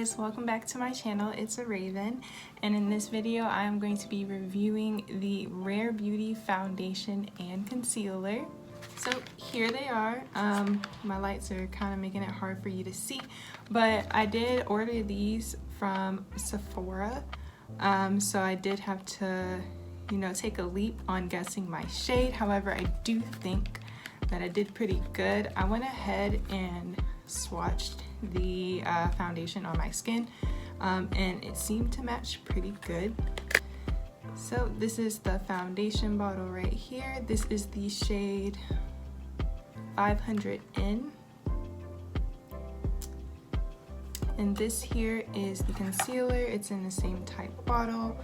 guys, welcome back to my channel. It's Araven, and in this video I am going to be reviewing the Rare Beauty foundation and concealer. So here they are. My lights are kind of making it hard for you to see, but I did order these from Sephora, so I did have to take a leap on guessing my shade. However, I do think that I did pretty good. I went ahead and swatched the foundation on my skin, and it seemed to match pretty good. So this is the foundation bottle right here. This is the shade 500N, and this here is the concealer. It's in the same type bottle,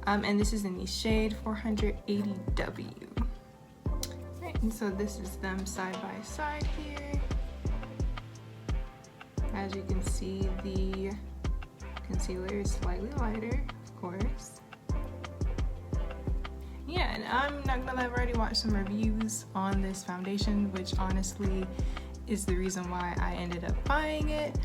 and this is in the shade 480W. Right, and so this is them side by side here. As you can see, the concealer is slightly lighter, of course. Yeah, and I'm not gonna lie, I've already watched some reviews on this foundation, which honestly is the reason why I ended up buying it.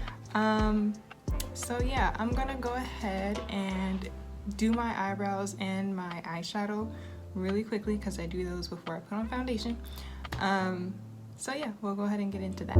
So yeah, I'm gonna go ahead and do my eyebrows and my eyeshadow really quickly because I do those before I put on foundation. So yeah, we'll go ahead and get into that.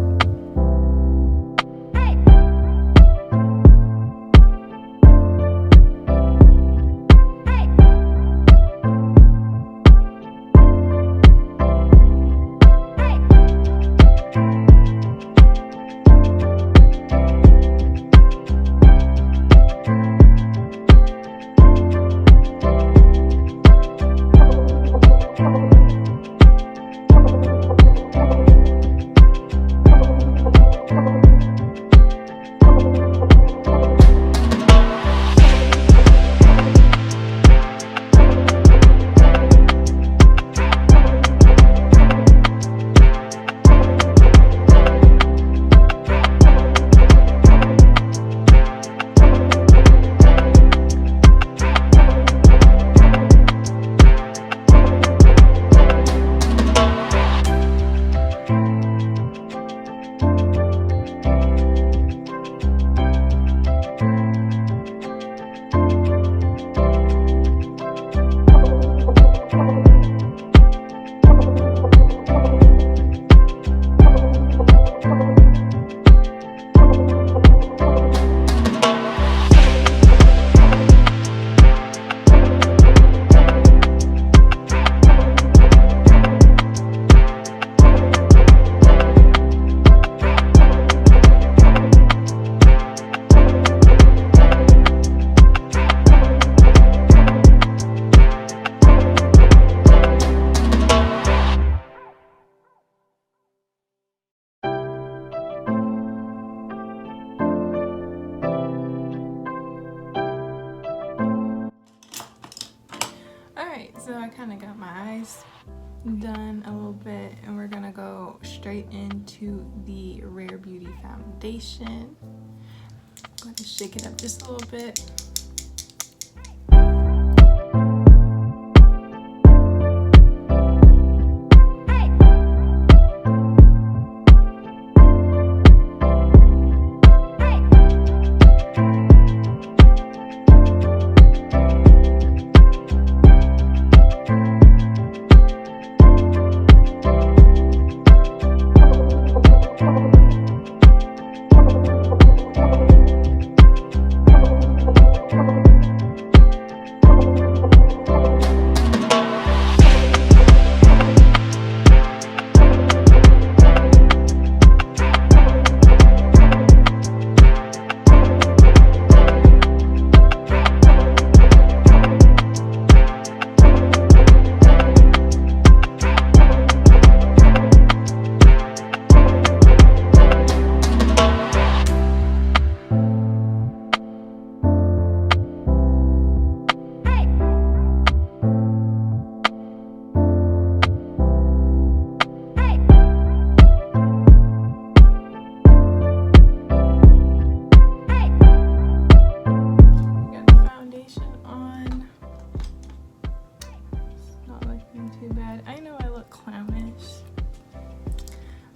So I kind of got my eyes done a little bit, and we're gonna go straight into the Rare Beauty foundation. I'm going to shake it up just a little bit.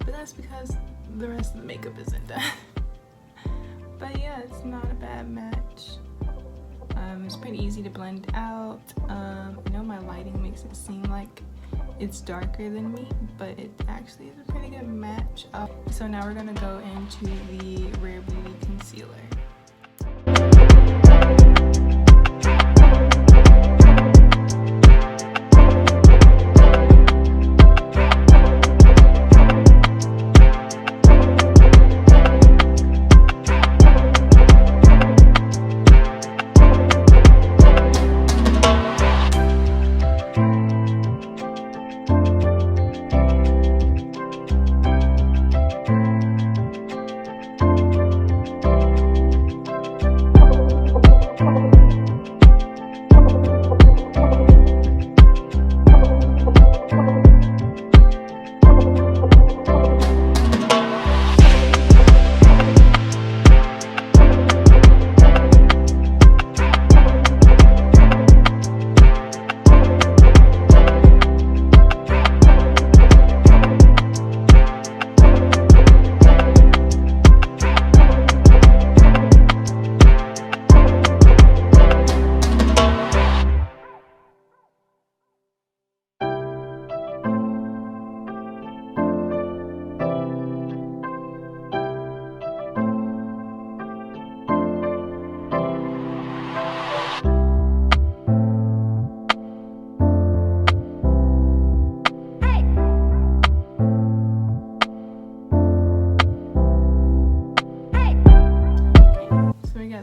That's because the rest of the makeup isn't done. But yeah, it's not a bad match. It's pretty easy to blend out. I know my lighting makes it seem like it's darker than me, but it actually is a pretty good match. So now we're gonna go into the Rare Beauty concealer.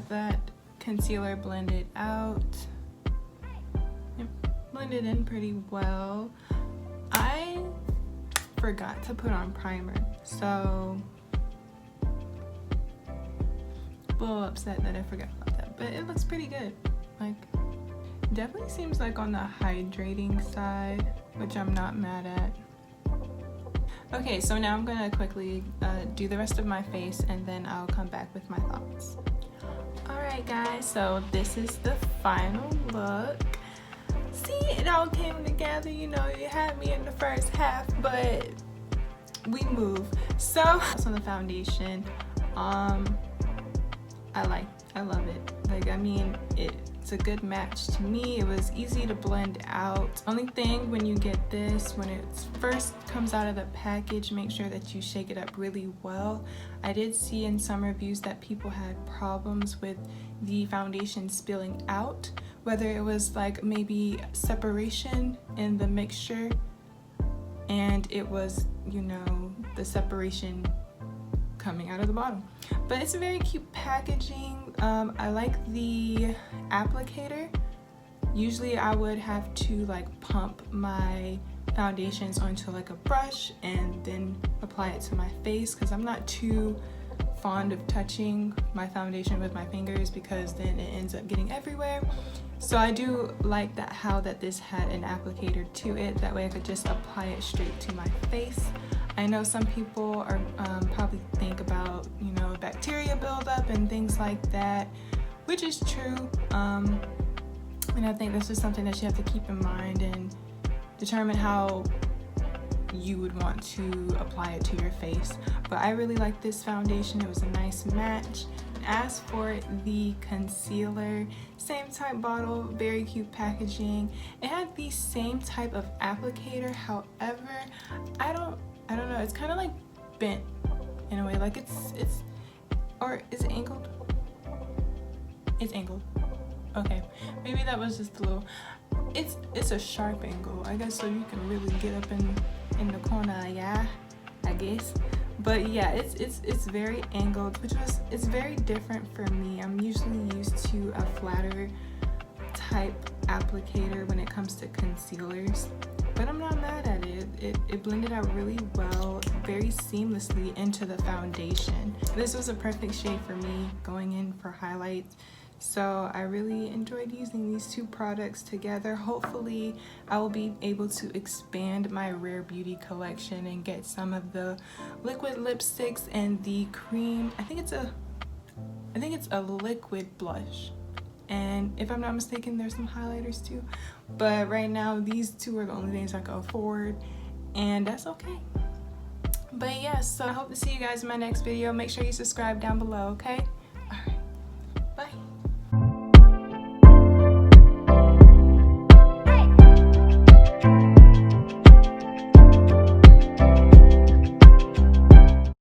That concealer blended out. It blended in pretty well. I forgot to put on primer, so a little upset that I forgot about that, but it looks pretty good. Like, definitely seems like on the hydrating side, which I'm not mad at. Okay, so now I'm gonna quickly do the rest of my face and then I'll come back with my thoughts. Alright guys, so this is the final look. See, it all came together, you know, you had me in the first half, but we move. So, on the foundation, I love it. Like, I mean, it's a good match to me. It was easy to blend out. Only thing when you get this, when it first comes out of the package, make sure that you shake it up really well. I did see in some reviews that people had problems with the foundation spilling out, whether it was like maybe separation in the mixture and it was, you know, the separation coming out of the bottle. But it's a very cute packaging. I like the applicator. Usually I would have to like pump my foundations onto like a brush and then apply it to my face, because I'm not too fond of touching my foundation with my fingers because then it ends up getting everywhere. So I do like that how that this had an applicator to it, that way I could just apply it straight to my face. I know some people are probably think about, you know, bacteria buildup and things like that, which is true. And I think this is something that you have to keep in mind and determine how you would want to apply it to your face. But I really like this foundation. It was a nice match. As for the concealer, same type bottle, very cute packaging. It had the same type of applicator, however, I don't know, it's kind of like bent in a way, like it's or is it angled? It's angled. Okay, maybe that was just a little, it's a sharp angle, I guess, so you can really get up in the corner, yeah, I guess. But yeah, it's very angled, it's very different for me. I'm usually used to a flatter type applicator when it comes to concealers, but I'm not mad at it. It blended out really well, very seamlessly into the foundation. This was a perfect shade for me going in for highlights. So I really enjoyed using these two products together. Hopefully I will be able to expand my Rare Beauty collection and get some of the liquid lipsticks and the cream. I think it's a liquid blush. And if I'm not mistaken, there's some highlighters too. But right now, these two are the only things I can afford, and that's okay. But yeah, so I hope to see you guys in my next video. Make sure you subscribe down below, okay?